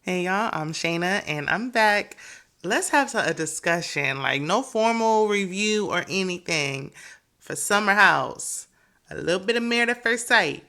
Hey y'all, I'm Shayna and I'm back. Let's have a discussion, like no formal review or anything for Summer House. A little bit of Married at First Sight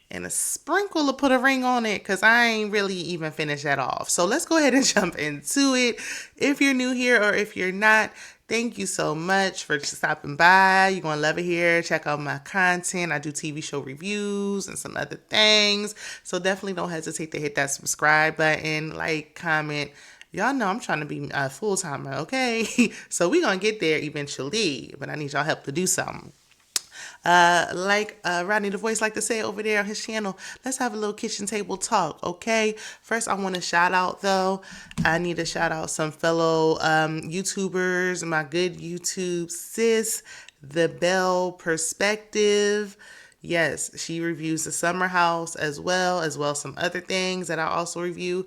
and a sprinkle to put a ring on it because I ain't really even finished that off. So let's go ahead and jump into it. If you're new here or if you're not, thank you so much for stopping by. You're going to love it here. Check out my content. I do TV show reviews and some other things. So definitely don't hesitate to hit that subscribe button, like, comment. Y'all know I'm trying to be a full timer, okay? So we're going to get there eventually, but I need y'all help to do something. Like Rodney the Voice like to say over there on his channel, let's have a little kitchen table talk, okay? First, I want to shout out, though. I need to shout out some fellow YouTubers, my good YouTube sis, The Bell Perspective. Yes, she reviews the Summer House as well as some other things that I also review.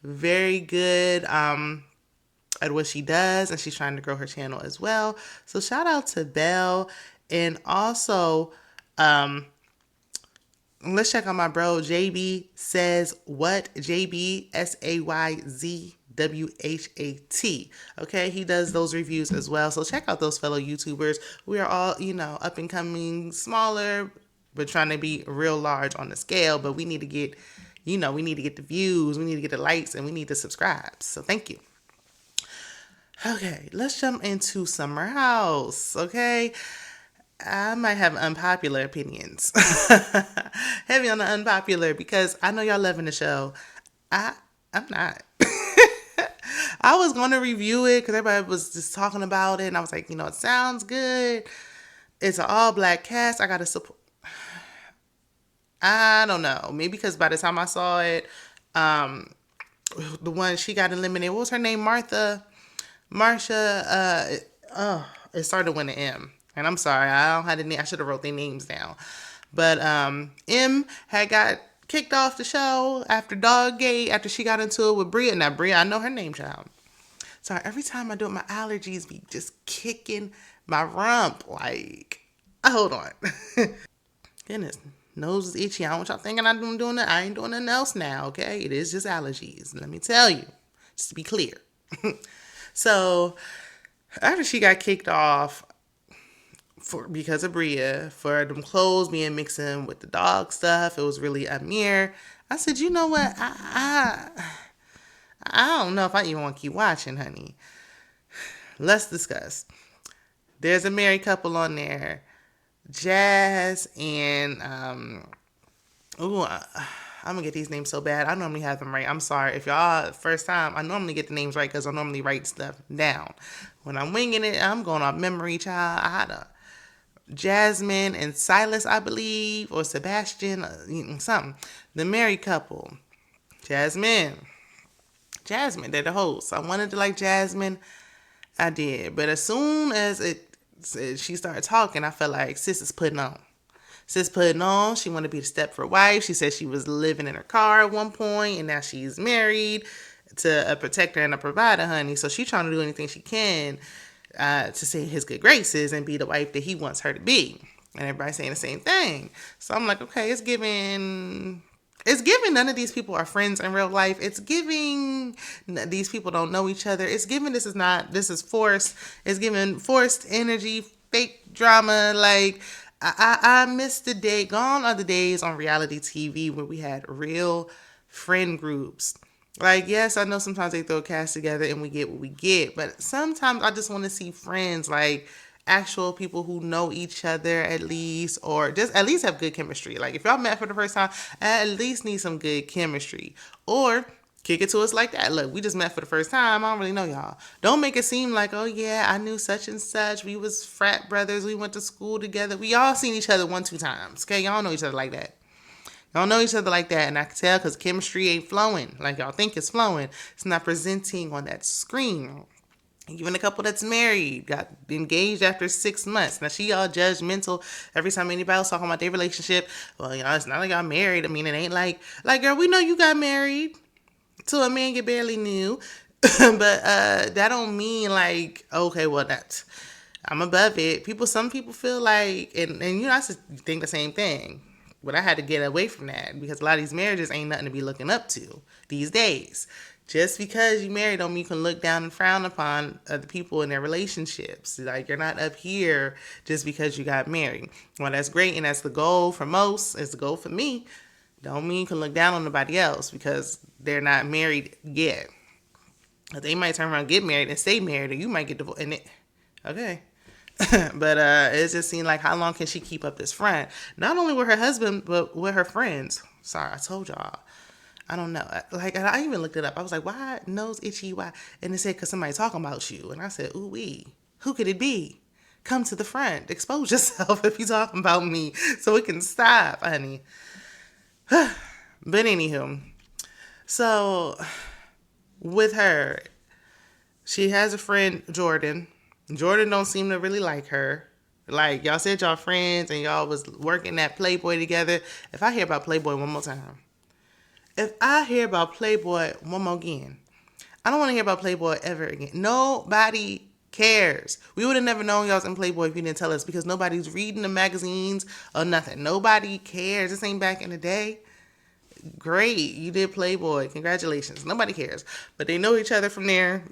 Very good. At what she does, and she's trying to grow her channel as well. So shout out to Belle. And also, let's check out my bro JB says what. JB SAYZWHAT. Okay, he does those reviews as well. So check out those fellow YouTubers. We are all, up and coming, smaller, but trying to be real large on the scale. But we need to get, we need to get the views, we need to get the likes, and we need to subscribe. So thank you. Okay, let's jump into Summer House. Okay, I might have unpopular opinions. Heavy on the unpopular because I know y'all loving the show. I'm not. I was going to review it because everybody was just talking about it, and I was like, it sounds good. It's an all black cast. I got to support. I don't know. Maybe because by the time I saw it, the one she got eliminated. What was her name? Marsha. It started with an M. And I'm sorry, I don't have the name. I should have wrote their names down. But M had got kicked off the show after Doggate, after she got into it with Bria. Now, Bria, I know her name, child. Sorry, every time I do it, my allergies be just kicking my rump. Like, hold on. Goodness, nose is itchy. I don't want y'all thinking I'm doing it. I ain't doing nothing else now, okay? It is just allergies. Let me tell you, just to be clear. So, after she got kicked off, because of Bria, for them clothes being mixing with the dog stuff, it was really Amir. I said, you know what? I don't know if I even want to keep watching, honey. Let's discuss. There's a married couple on there, Jazz and I'm gonna get these names so bad. I normally have them right. I'm sorry if y'all first time. I normally get the names right because I normally write stuff down. When I'm winging it, I'm going off memory, child. I had a Jasmine and Silas, I believe, or Sebastian, something. The married couple. Jasmine, they're the hosts. I wanted to like Jasmine, I did. But as soon as she started talking, I felt like sis is putting on. Sis putting on. She wanted to be the Stepford wife. She said she was living in her car at one point, and now she's married to a protector and a provider, honey. So she's trying to do anything she can to stay in his good graces and be the wife that he wants her to be. And everybody's saying the same thing. So I'm like, okay, it's giving none of these people are friends in real life. It's giving these people don't know each other. It's giving this is forced. It's giving forced energy, fake drama. Like, I miss the day. Gone are the days on reality TV where we had real friend groups. Like, yes, I know sometimes they throw a cast together and we get what we get, but sometimes I just want to see friends, like actual people who know each other at least, or just at least have good chemistry. Like, if y'all met for the first time, I at least need some good chemistry. Or kick it to us like that. Look, we just met for the first time. I don't really know y'all. Don't make it seem like, oh yeah, I knew such and such. We was frat brothers. We went to school together. We all seen each other 1-2 times. Okay, y'all know each other like that. Y'all know each other like that, and I can tell because chemistry ain't flowing like y'all think it's flowing. It's not presenting on that screen. Even a couple that's married got engaged after 6 months. Now she all judgmental every time anybody else talking about their relationship. Well, it's not like y'all married. I mean, it ain't like girl, we know you got married to a man you barely knew, but that don't mean like, okay, well that's I'm above it. Some people feel like, and I just think the same thing. But I had to get away from that because a lot of these marriages ain't nothing to be looking up to these days. Just because you married don't mean you can look down and frown upon other people in their relationships. Like, you're not up here just because you got married. Well, that's great, and that's the goal for most. It's the goal for me. Don't mean you can look down on nobody else because they're not married yet. They might turn around and get married and stay married, or you might get divorced. Okay. But it just seemed like, how long can she keep up this front? Not only with her husband, but with her friends. Sorry, I told y'all. I don't know. Like, I even looked it up. I was like, why nose itchy? Why? And it said, because somebody talking about you. And I said, ooh wee. Who could it be? Come to the front. Expose yourself if you talking about me so it can stop, honey. But anywho. So, with her, she has a friend, Jordan. Jordan don't seem to really like her. Like, y'all said y'all friends and y'all was working at Playboy together. If I hear about Playboy one more time, if I hear about Playboy one more again, I don't want to hear about Playboy ever again. Nobody cares. We would have never known y'all was in Playboy if you didn't tell us, because nobody's reading the magazines or nothing. Nobody cares. This ain't back in the day. Great. You did Playboy. Congratulations. Nobody cares. But they know each other from there.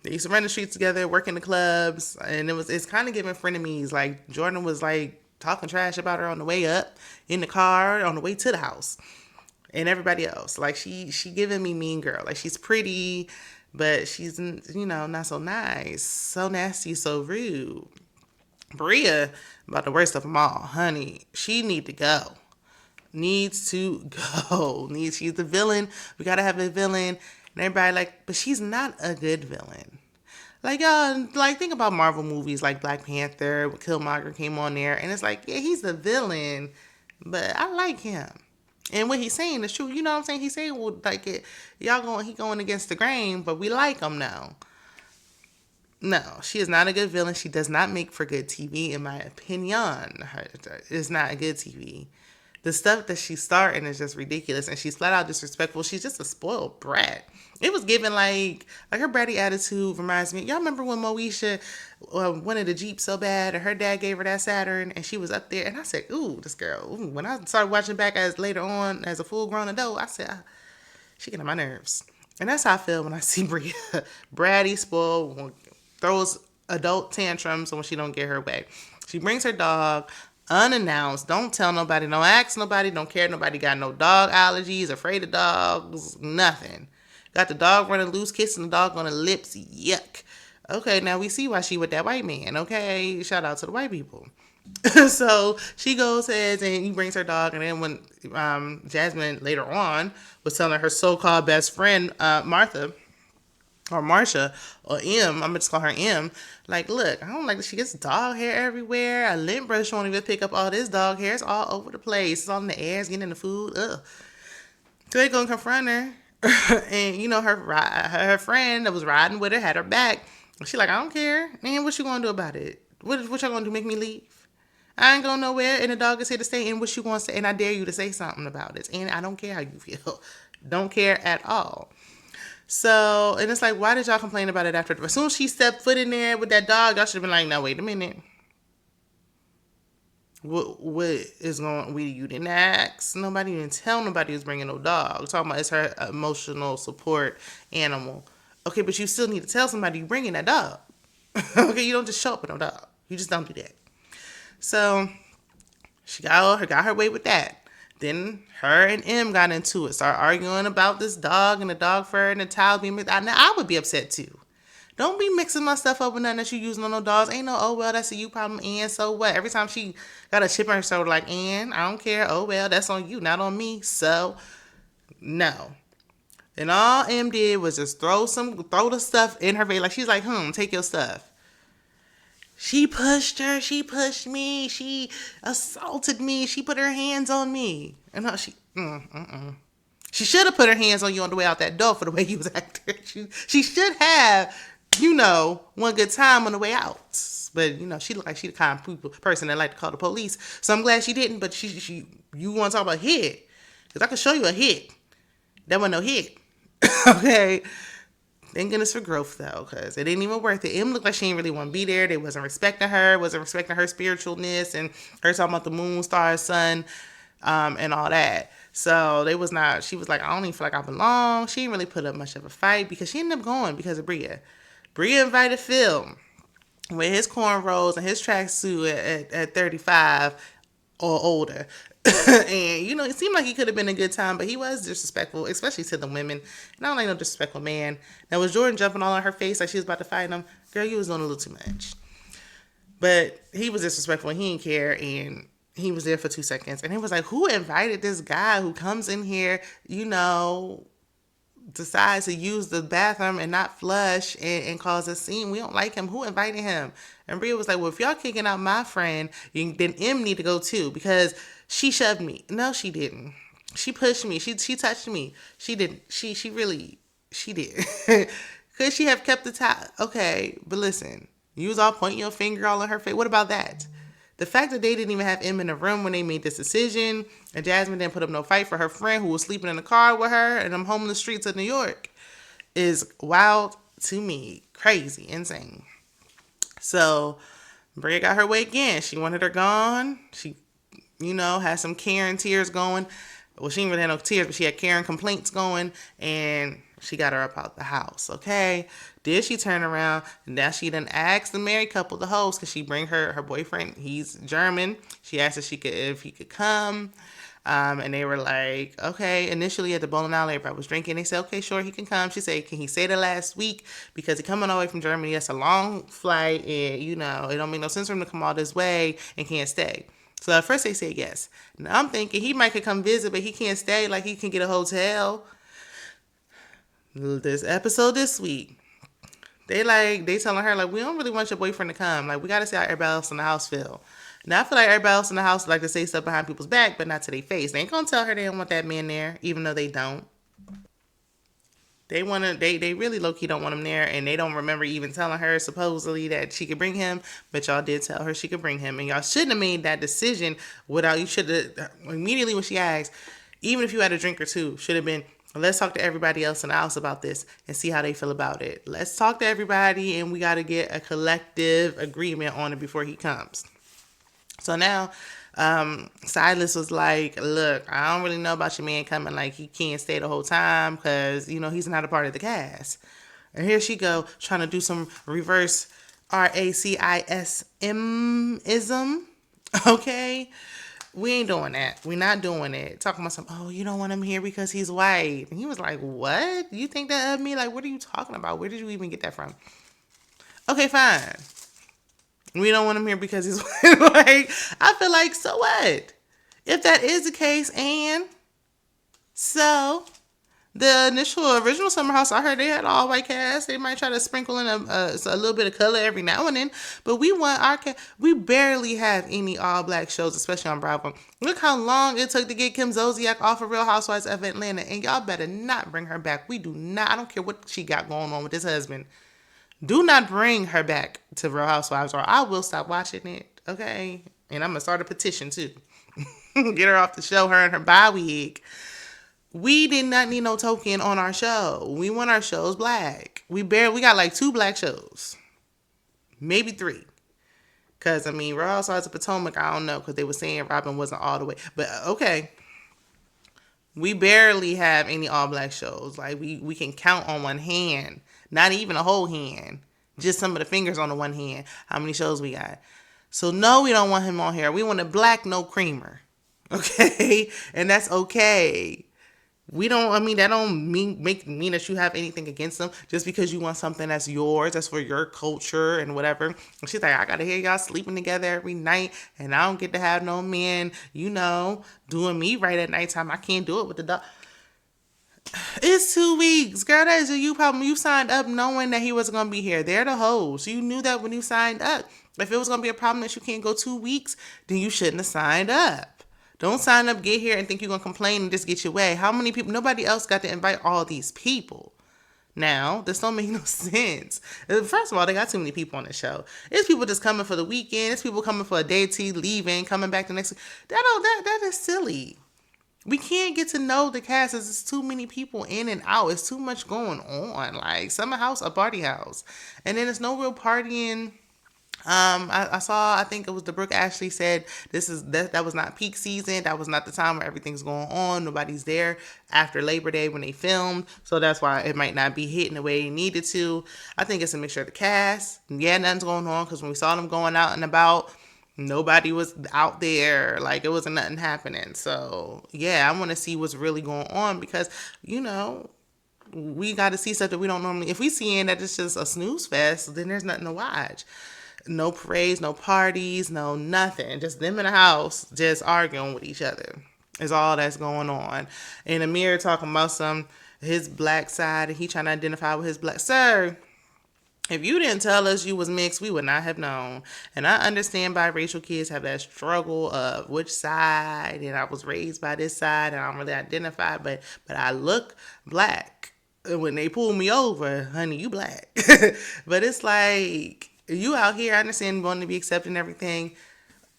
They used to run the streets together, work in the clubs, and it's kind of giving frenemies. Like, Jordan was like talking trash about her on the way up in the car, on the way to the house. And everybody else, like, she giving me mean girl. Like, she's pretty, but she's, not so nice, so nasty, so rude. Bria, about the worst of them all, honey. She need to go. Needs to go. She's the villain. We gotta have a villain. And everybody like, but she's not a good villain. Like, think about Marvel movies like Black Panther. Killmonger came on there, and it's like, yeah, he's the villain, but I like him. And what he's saying is true. You know what I'm saying? He's saying, well, like, he going against the grain, but we like him now. No, she is not a good villain. She does not make for good TV, in my opinion. It's not a good TV. The stuff that she's starting is just ridiculous, and she's flat out disrespectful. She's just a spoiled brat. It was given like her bratty attitude reminds me. Y'all remember when Moesha wanted a Jeep so bad, and her dad gave her that Saturn, and she was up there, and I said, "Ooh, this girl." Ooh. When I started watching back as later on as a full grown adult, I said, "She getting on my nerves," and that's how I feel when I see Bria, bratty, spoiled, throws adult tantrums when she don't get her way. She brings her dog unannounced. Don't tell nobody. Don't ask nobody. Don't care. Nobody got no dog allergies, afraid of dogs, nothing. Got the dog running loose, kissing the dog on the lips. Yuck. Okay, now we see why she with that white man. Okay, shout out to the white people. So she goes ahead and he brings her dog. And then when Jasmine later on was telling her so-called best friend, Martha, or Marsha, or M, I'm gonna just call her M, like, look, I don't like that she gets dog hair everywhere. A lint brush won't even pick up all this dog hair. It's all over the place. It's all in the air. It's getting in the food. Ugh. So they gonna confront her. And, her friend that was riding with her had her back. She like, I don't care. Man, what you gonna do about it? What y'all gonna do, make me leave? I ain't going nowhere, and the dog is here to stay, and what you gonna say? And I dare you to say something about it. And I don't care how you feel. Don't care at all. So, and it's like, why did y'all complain about it after? As soon as she stepped foot in there with that dog, y'all should have been like, now, wait a minute. What is going on? You didn't ask nobody, you didn't tell nobody who's bringing no dog. Talking about it's her emotional support animal. Okay, but you still need to tell somebody you're bringing that dog. Okay, you don't just show up with no dog. You just don't do that. So, she got her way with that. Then her and M got into it. Started arguing about this dog and the dog fur and the towel being mixed. Now, I would be upset too. Don't be mixing my stuff up with nothing that you using on no dogs. Ain't no, oh, well, that's a you problem, and so what? Every time she got a chip on her shoulder, like, and I don't care. Oh, well, that's on you, not on me. So, no. And all M did was just throw the stuff in her face. Like, she's like, take your stuff. She pushed her. She pushed me. She assaulted me. She put her hands on me. And she should have put her hands on you on the way out that door for the way you was acting. She should have, one good time on the way out. But, she looked like she the kind of person that like to call the police. So I'm glad she didn't. But you want to talk about hit? Because I could show you a hit. That wasn't no hit. Okay. Thank goodness for growth, though, because it ain't even worth it. Em looked like she didn't really want to be there. They wasn't respecting her spiritualness, and her talking about the moon, stars, sun. and all that. So they was not. She was like, I don't even feel like I belong. She didn't really put up much of a fight because she ended up going because of Bria. Bria invited Phil with his cornrows and his tracksuit at 35 or older. And it seemed like he could have been a good time, but he was disrespectful, especially to the women. And I don't like no disrespectful man. Now was Jordan jumping all on her face like she was about to fight him? Girl, you was doing a little too much. But he was disrespectful and he didn't care, and he was there for 2 seconds. And it was like, who invited this guy who comes in here, decides to use the bathroom and not flush and cause a scene? We don't like him. Who invited him? And Bria was like, well, if y'all kicking out my friend, then M need to go too because she shoved me. No, she didn't. She pushed me. She touched me. She didn't. She did. Could she have kept the tie? Okay, but listen, you was all pointing your finger all in her face. What about that? The fact that they didn't even have M in the room when they made this decision, and Jasmine didn't put up no fight for her friend who was sleeping in the car with her and them homeless streets of New York is wild to me. Crazy, insane. So Bria got her way again. She wanted her gone. She, had some Karen tears going. Well, she didn't really have no tears, but she had Karen complaints going, and she got her up out the house, okay? Did she turn around? And now she done asked the married couple to host because she bring her boyfriend. He's German. She asked if he could come. And they were like, okay. Initially at the bowling alley, everybody was drinking. They said, okay, sure, he can come. She said, can he stay the last week? Because he coming all the way from Germany. That's a long flight. And, it don't make no sense for him to come all this way and can't stay. So at first they said yes. Now I'm thinking he might could come visit, but he can't stay. Like he can get a hotel. This episode this week, they telling her like, we don't really want your boyfriend to come. Like we got to see how everybody else in the house feel. Now I feel like everybody else in the house like to say stuff behind people's back, but not to their face. They ain't gonna tell her they don't want that man there, even though they don't. They really low key don't want him there, and they don't remember even telling her supposedly that she could bring him, but y'all did tell her she could bring him, and y'all shouldn't have made that decision you should have immediately when she asked, even if you had a drink or two, should have been, let's talk to everybody else in the house about this and see how they feel about it. Let's talk to everybody, and we got to get a collective agreement on it before he comes. So now, Silas was like, look, I don't really know about your man coming. Like, he can't stay the whole time because, he's not a part of the cast. And here she go, trying to do some reverse racism. Okay? We ain't doing that. We're not doing it. Talking about something, you don't want him here because he's white. And he was like, what? You think that of me? Like, what are you talking about? Where did you even get that from? Okay, fine. We don't want him here because he's white. Like, I feel like, so what? If that is the case, and so the original Summer House, I heard they had all white cast. They might try to sprinkle in a little bit of color every now and then, but we want our cast. We barely have any all black shows, especially on Bravo. Look how long it took to get Kim Zolciak off of Real Housewives of Atlanta, and y'all better not bring her back. We do not. I don't care what she got going on with this husband. Do not bring her back to Real Housewives or I will stop watching it, okay? And I'm going to start a petition, too. Get her off the show, her and her bye wig. We did not need no token on our show. We want our shows black. We got like 2 black shows. Maybe 3. Because, Real Housewives of Potomac, I don't know, because they were saying Robin wasn't all the way. But, okay. We barely have any all black shows. Like, we can count on one hand. Not even a whole hand. Just some of the fingers on the one hand. How many shows we got. So no, we don't want him on here. We want a black, no creamer. Okay? And that's okay. We don't, that don't mean that you have anything against them. Just because you want something that's yours. That's for your culture and whatever. And she's like, I got to hear y'all sleeping together every night. And I don't get to have no man, doing me right at nighttime. I can't do it with the dog. It's 2 weeks. Girl, that is a you problem. You signed up knowing that he wasn't going to be here. They're the hoes. You knew that when you signed up. If it was going to be a problem that you can't go 2 weeks, then you shouldn't have signed up. Don't sign up, get here, and think you're going to complain and just get your way. How many people? Nobody else got to invite all these people. Now, this don't make no sense. First of all, they got too many people on the show. It's people just coming for the weekend. It's people coming for a day or two, leaving, coming back the next week. That is silly. We can't get to know the cast. There's too many people in and out. It's too much going on. Like, Summer House, a party house. And then there's no real partying I think it was the Brooke Ashley said that was not peak season. That was not the time where everything's going on. Nobody's there after Labor Day when they filmed. So that's why it might not be hitting the way it needed to. I think it's a mixture of the cast. Yeah, nothing's going on because when we saw them going out and about, nobody was out there. Like, it wasn't nothing happening. So yeah, I want to see what's really going on because, you know, we got to see stuff that we don't normally. If we seeing that it's just a snooze fest, then there's nothing to watch. No parades, no parties, no nothing. Just them in the house, just arguing with each other. Is all that's going on. And Amir talking about his black side, and he trying to identify with his black. Sir, if you didn't tell us you was mixed, we would not have known. And I understand biracial kids have that struggle of which side, and I was raised by this side, and I don't really identify, but I look black. When they pull me over, honey, you black. But it's like, you out here, I understand wanting to be accepted and everything,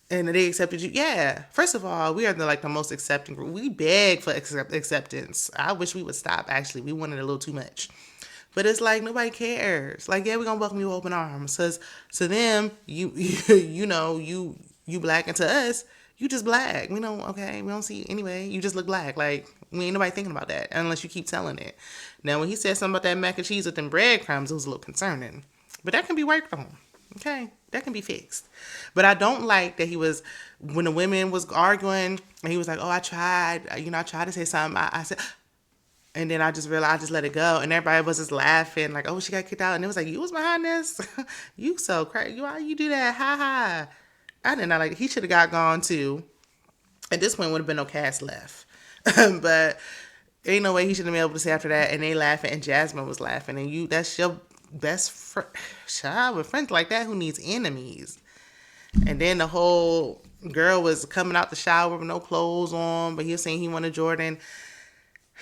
and they accepted you. Yeah, first of all, we are the most accepting group. We beg for acceptance. I wish we would stop. Actually, we wanted a little too much. But it's like nobody cares. Like, yeah, we're gonna welcome you with open arms. Cause to them, you black, and to us, you just black. We don't okay. We don't see anyway. You just look black. Like, we ain't nobody thinking about that unless you keep telling it. Now, when he said something about that mac and cheese with them breadcrumbs, it was a little concerning. But that can be worked on. Okay, that can be fixed. But I don't like that he was, when the women was arguing, and he was like, "Oh, I tried. I tried to say something. I said." And then I just realized I just let it go. And everybody was just laughing, like, "Oh, she got kicked out." And it was like, "You was behind this? You so crazy. Why you do that? Ha ha." I did not like it. He should have got gone too. At this point, would have been no cast left. But ain't no way he should have been able to say after that. And they laughing, and Jasmine was laughing. And that's your best friend. Child, with friends like that, who needs enemies? And then the whole girl was coming out the shower with no clothes on, but he was saying he wanted Jordan.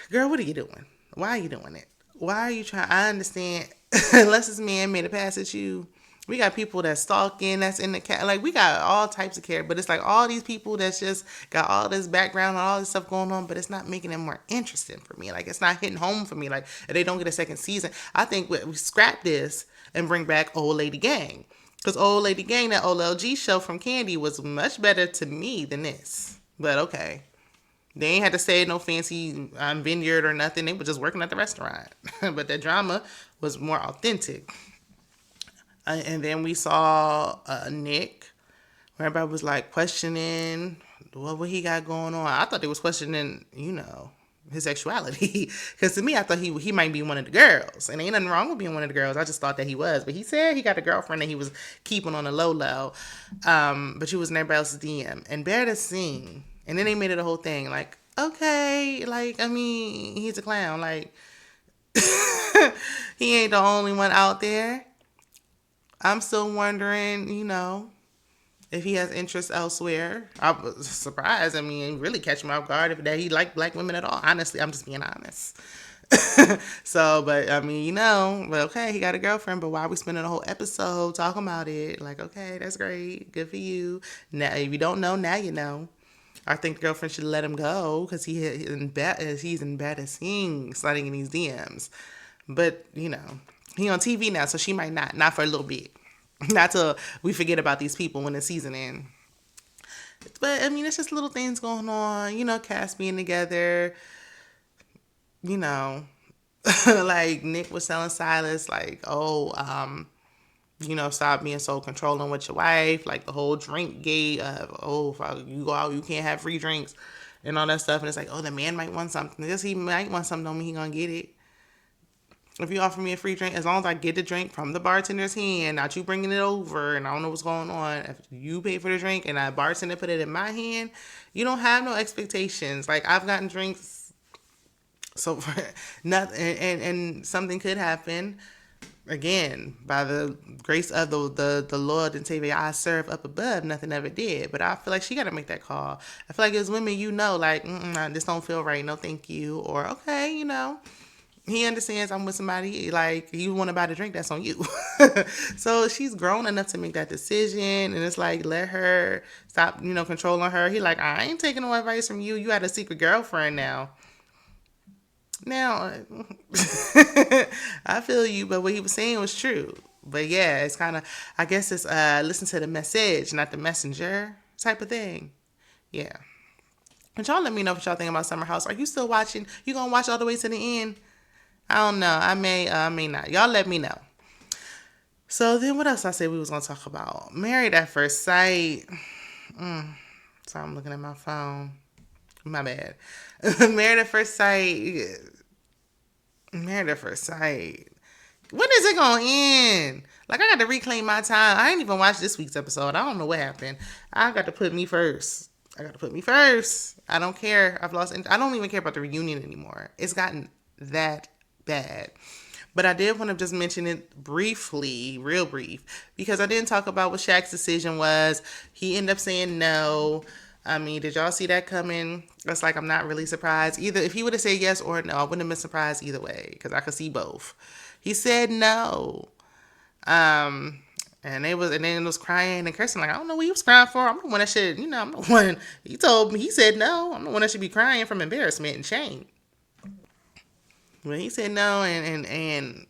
Girl, what are you doing? Why are you doing it? Why are you trying? I understand. Unless this man made a pass at you. We got people that's stalking, that's in the cat. Like, we got all types of care. But it's like all these people that's just got all this background and all this stuff going on, but it's not making it more interesting for me. Like, it's not hitting home for me. Like, if they don't get a second season, I think we scrap this and bring back Old Lady Gang. Because Old Lady Gang, that OLG show from Candy, was much better to me than this. But okay. They ain't had to say no fancy Vineyard or nothing. They were just working at the restaurant. But the drama was more authentic. And then we saw Nick, where everybody was like questioning what he got going on. I thought they was questioning, his sexuality. Because to me, I thought he might be one of the girls. And ain't nothing wrong with being one of the girls. I just thought that he was. But he said he got a girlfriend that he was keeping on the low. But she was in everybody else's DM. And Bear to Sing. And then they made it a whole thing. Like, okay, like, I mean, he's a clown. Like, he ain't the only one out there. I'm still wondering, if he has interest elsewhere. I was surprised. I mean, it really catch me off guard if that he liked black women at all. Honestly, I'm just being honest. So, but I mean, but okay, he got a girlfriend, but why are we spending a whole episode talking about it? Like, okay, that's great. Good for you. Now, if you don't know, now you know. I think the girlfriend should let him go because he's in bed as seeing sliding in these DMs. But, he on TV now, so she might not for a little bit. Not till we forget about these people when the season ends. But, I mean, it's just little things going on, cast being together, like Nick was telling Silas, like, stop being so controlling with your wife, like the whole drink gate of, if you go out, you can't have free drinks and all that stuff. And it's like, the man might want something. Just he might want something, don't mean he gonna get it. If you offer me a free drink, as long as I get the drink from the bartender's hand, not you bringing it over and I don't know what's going on. If you pay for the drink and a bartender put it in my hand, you don't have no expectations. Like, I've gotten drinks, so for nothing, and something could happen. Again, by the grace of the Lord and Savior I serve up above, nothing ever did. But I feel like she got to make that call. I feel like as women, like, this don't feel right. No, thank you. Or, okay, he understands I'm with somebody. Like, you want to buy the drink, that's on you. So she's grown enough to make that decision. And it's like, let her stop, controlling her. He like, I ain't taking no advice from you. You had a secret girlfriend now. Now, I feel you, but what he was saying was true. But yeah, it's kind of, I guess it's listen to the message, not the messenger type of thing. Yeah. But y'all let me know what y'all think about Summer House. Are you still watching? You gonna watch all the way to the end? I don't know. I may not. Y'all let me know. So then what else I said we was gonna talk about? Married at First Sight. So I'm looking at my phone. My bad. Married at First Sight. Married at First Sight. When is it gonna end? Like, I got to reclaim my time. I ain't even watched this week's episode. I don't know what happened. I got to put me first. I got to put me first. I don't care. I don't even care about the reunion anymore. It's gotten that bad. But I did want to just mention it briefly, real brief, because I didn't talk about what Shaq's decision was. He ended up saying no. I mean, did y'all see that coming? That's like, I'm not really surprised. Either if he would have said yes or no, I wouldn't have been surprised either way, because I could see both. He said no. And then it was crying and cursing, like, I don't know what he was crying for. I'm the one that should, I'm the one. He told me, he said no. I'm the one that should be crying from embarrassment and shame. When he said no, and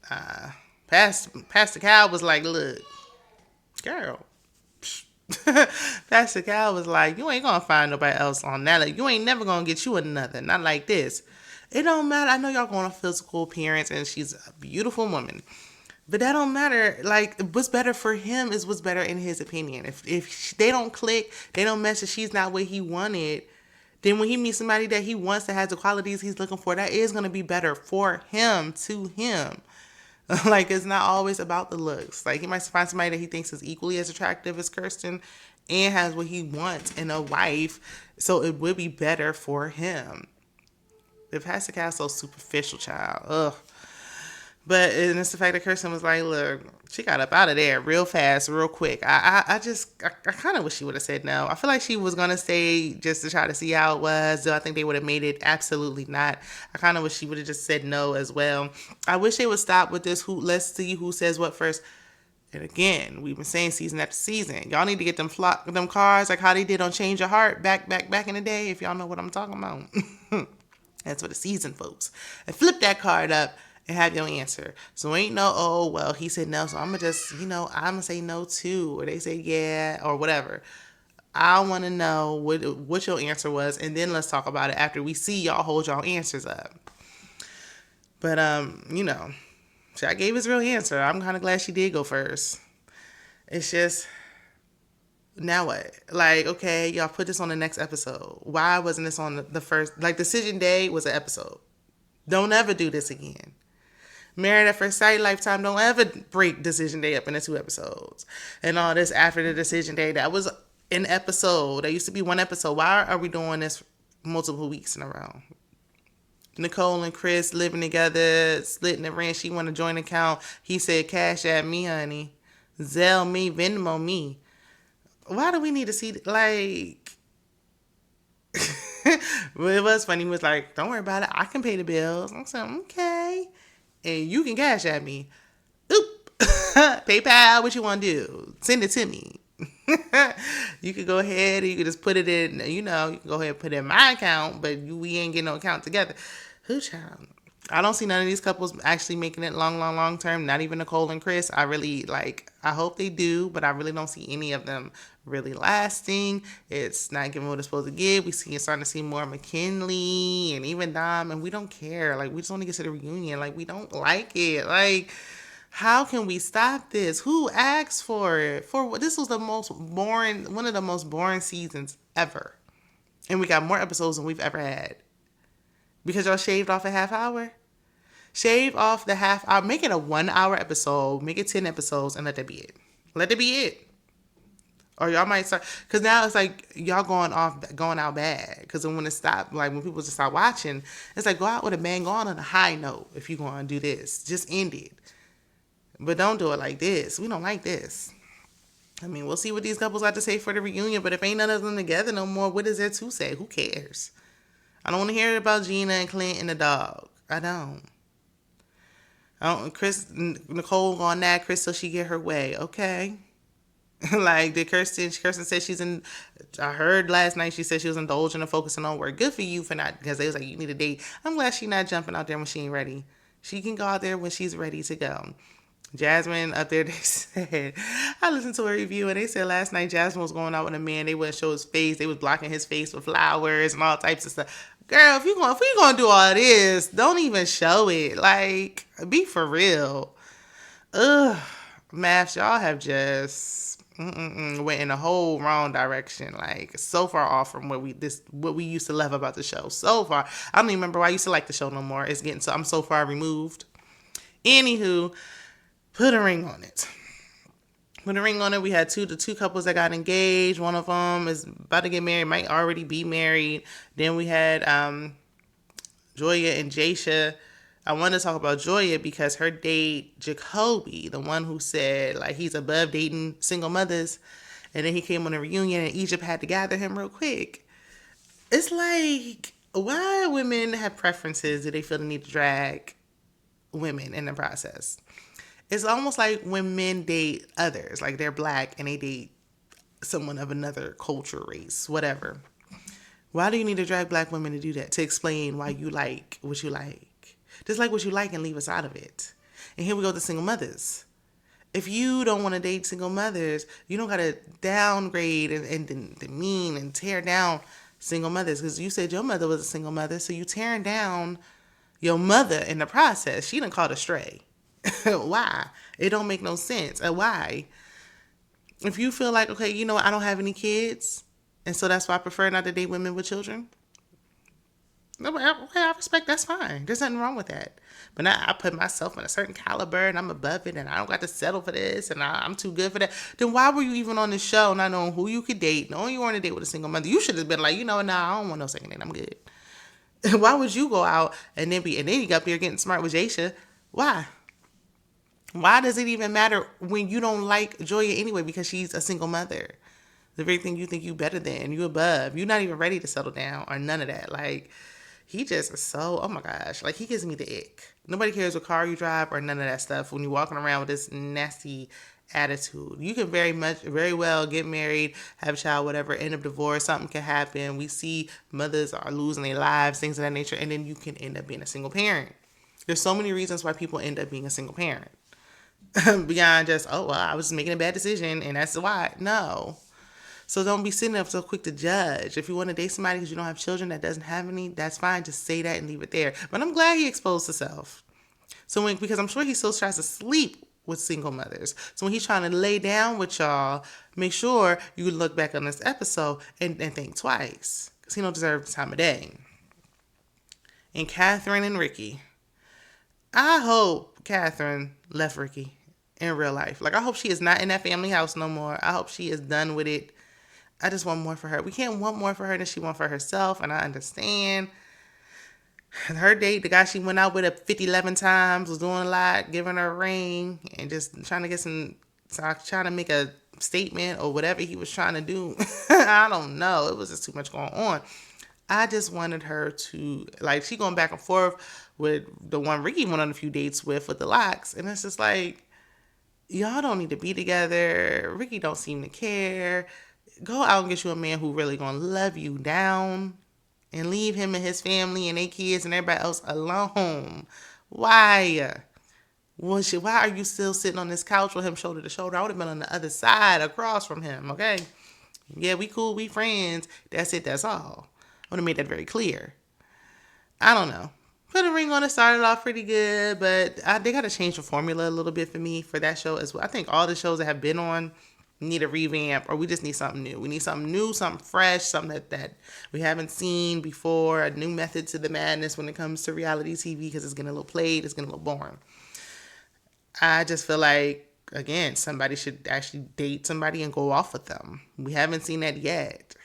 Pastor Cal was like, look, girl. Pastor Cal was like, you ain't gonna find nobody else on that. Like, you ain't never gonna get you another. Not like this. It don't matter. I know y'all going off physical appearance, and she's a beautiful woman. But that don't matter. Like, what's better for him is what's better in his opinion. If they don't click, they don't mesh, and she's not what he wanted, then when he meets somebody that he wants that has the qualities he's looking for, that is going to be better for him, to him. Like, it's not always about the looks. Like, he might find somebody that he thinks is equally as attractive as Kirsten and has what he wants in a wife, so it would be better for him. If Pastor Cal's so superficial, child, ugh. But and it's the fact that Kirsten was like, look, she got up out of there real fast, real quick. I kind of wish she would have said no. I feel like she was going to stay just to try to see how it was. Do I think they would have made it? Absolutely not. I kind of wish she would have just said no as well. I wish they would stop with this, let's see who says what first. And again, we've been saying season after season, y'all need to get them cards like how they did on Change Your Heart back in the day, if y'all know what I'm talking about. That's what the season, folks. And flip that card up and have your answer. So ain't no, oh, well, he said no, so I'm going to just, I'm going to say no too. Or they say yeah, or whatever. I want to know what your answer was, and then let's talk about it after we see y'all hold y'all answers up. But, Shaq gave his real answer. I'm kind of glad she did go first. It's just, now what? Like, okay, y'all put this on the next episode. Why wasn't this on the first? Like, Decision Day was an episode. Don't ever do this again. Married at First Sight, Lifetime, don't ever break Decision Day up into 2 episodes. And all this after the Decision Day, that was an episode. That used to be 1 episode. Why are we doing this multiple weeks in a row? Nicole and Chris living together, splitting the rent. She want a joint account. He said, cash at me, honey. Zelle me, Venmo me. Why do we need to see, like... But it was funny. He was like, don't worry about it. I can pay the bills. I'm saying, okay. And you can cash at me. Oop. PayPal, what you want to do? Send it to me. You could go ahead and you could just put it in, you can go ahead and put it in my account, but we ain't getting no account together. Who child? I don't see none of these couples actually making it long term. Not even Nicole and Chris. I hope they do, but I really don't see any of them really lasting. It's not giving what it's supposed to give. Starting to see more McKinley and even Dom, and we don't care. Like, we just want to get to the reunion. Like, we don't like it. Like, how can we stop this? Who asked for it? This was one of the most boring seasons ever. And we got more episodes than we've ever had. Because y'all shaved off a half hour? Shave off the half hour. Make it a 1 hour episode. Make it 10 episodes and let that be it. Let it be it. Or y'all might start, because now it's like y'all going out bad. Because when it stopped, like when people just start watching, it's like go out with a bang, go on a high note if you're going to do this. Just end it. But don't do it like this. We don't like this. I mean, we'll see what these couples got to say for the reunion, but if ain't none of them together no more, what is there to say? Who cares? I don't want to hear about Gina and Clint and the dog. I don't. Nicole on that, Chris, till she get her way. Okay. Like, did Kirsten said I heard last night she said she was indulging and focusing on work. Good for you for not, because they was like, you need a date. I'm glad she's not jumping out there when she ain't ready. She can go out there when she's ready to go. Jasmine up there, they said, I listened to a review and they said last night Jasmine was going out with a man. They wouldn't show his face. They was blocking his face with flowers and all types of stuff. Girl, if we gonna do all this, don't even show it. Like, be for real. Ugh, Maths, y'all have just went in a whole wrong direction. Like, so far off from what we used to love about the show. So far, I don't even remember why I used to like the show no more. It's getting so I'm so far removed. Anywho, put a ring on it. Put a ring on it. We had the two couples that got engaged. One of them is about to get married, might already be married. Then we had Joya and Jasha. I want to talk about Joya because her date, Jacoby, the one who said like he's above dating single mothers, and then he came on a reunion and Egypt had to gather him real quick. It's like, why women have preferences? Do they feel the need to drag women in the process? It's almost like when men date others, like they're black and they date someone of another culture, race, whatever. Why do you need to drag black women to do that? To explain why you like what you like. Just like what you like and leave us out of it. And here we go to single mothers. If you don't want to date single mothers, you don't got to downgrade and demean and tear down single mothers. Because you said your mother was a single mother, so you tearing down your mother in the process. She done caught a stray. Why? It don't make no sense. Why? If you feel like, okay, you know what, I don't have any kids, and so that's why I prefer not to date women with children. No, I respect, that's fine. There's nothing wrong with that. But now I put myself in a certain caliber and I'm above it and I don't got to settle for this and I'm too good for that. Then why were you even on the show not knowing who you could date, knowing you were on a date with a single mother? You should have been like, you know what, nah, I don't want no second date, I'm good. Why would you go out and then you got up here getting smart with Jasha? Why? Why does it even matter when you don't like Joya anyway because she's a single mother? The very thing you think you better than, you above. You're not even ready to settle down or none of that. Like, he just is so, oh my gosh. Like, he gives me the ick. Nobody cares what car you drive or none of that stuff when you're walking around with this nasty attitude. You can very well get married, have a child, whatever, end up divorce, something can happen. We see mothers are losing their lives, things of that nature, and then you can end up being a single parent. There's so many reasons why people end up being a single parent. Beyond just, oh, well, I was just making a bad decision and that's why. No. So don't be sitting up so quick to judge. If you want to date somebody because you don't have children that doesn't have any, that's fine. Just say that and leave it there. But I'm glad he exposed himself. Because I'm sure he still tries to sleep with single mothers. So when he's trying to lay down with y'all, make sure you look back on this episode and think twice. Because he don't deserve the time of day. And Catherine and Ricky. I hope Catherine left Ricky in real life. Like, I hope she is not in that family house no more. I hope she is done with it. I just want more for her. We can't want more for her than she wants for herself, and I understand. Her date, the guy she went out with 11 times, was doing a lot, giving her a ring, and just trying to make a statement or whatever he was trying to do. I don't know. It was just too much going on. I just wanted her to, like, she going back and forth with the one Ricky went on a few dates with the locks, and it's just like, y'all don't need to be together. Ricky don't seem to care. Go out and get you a man who really gonna love you down and leave him and his family and their kids and everybody else alone. Why? Why are you still sitting on this couch with him shoulder to shoulder? I would have been on the other side across from him, okay? Yeah, we cool, we friends. That's it, that's all. I would have made that very clear. I don't know. Put a ring on it, started off pretty good, but they got to change the formula a little bit for me for that show as well. I think all the shows that have been on need a revamp, or we just need something new. We need something new, something fresh, something that we haven't seen before, a new method to the madness when it comes to reality TV because it's getting a little played, it's getting a little boring. I just feel like, again, somebody should actually date somebody and go off with them. We haven't seen that yet.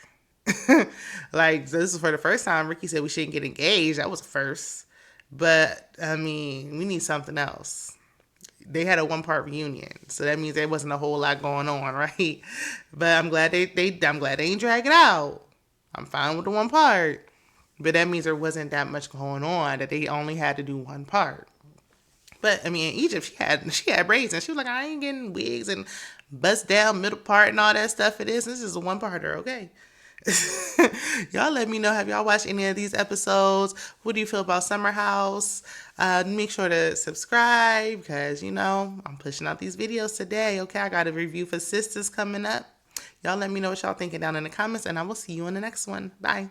Like, this is for the first time Ricky said we shouldn't get engaged. That was a first. But, I mean, we need something else. They had a one-part reunion, so that means there wasn't a whole lot going on, right? But I'm glad they ain't drag it out. I'm fine with the one part. But that means there wasn't that much going on, that they only had to do one part. But, I mean, in Egypt, she had braids, and she was like, I ain't getting wigs and bust down middle part and all that stuff. This is a one-parter, okay? Y'all let me know, have y'all watched any of these episodes? What do you feel about Summer House? Make sure to subscribe because, I'm pushing out these videos today. Okay, I got a review for Sisters coming up. Y'all let me know what y'all thinking down in the comments, and I will see you in the next one. Bye.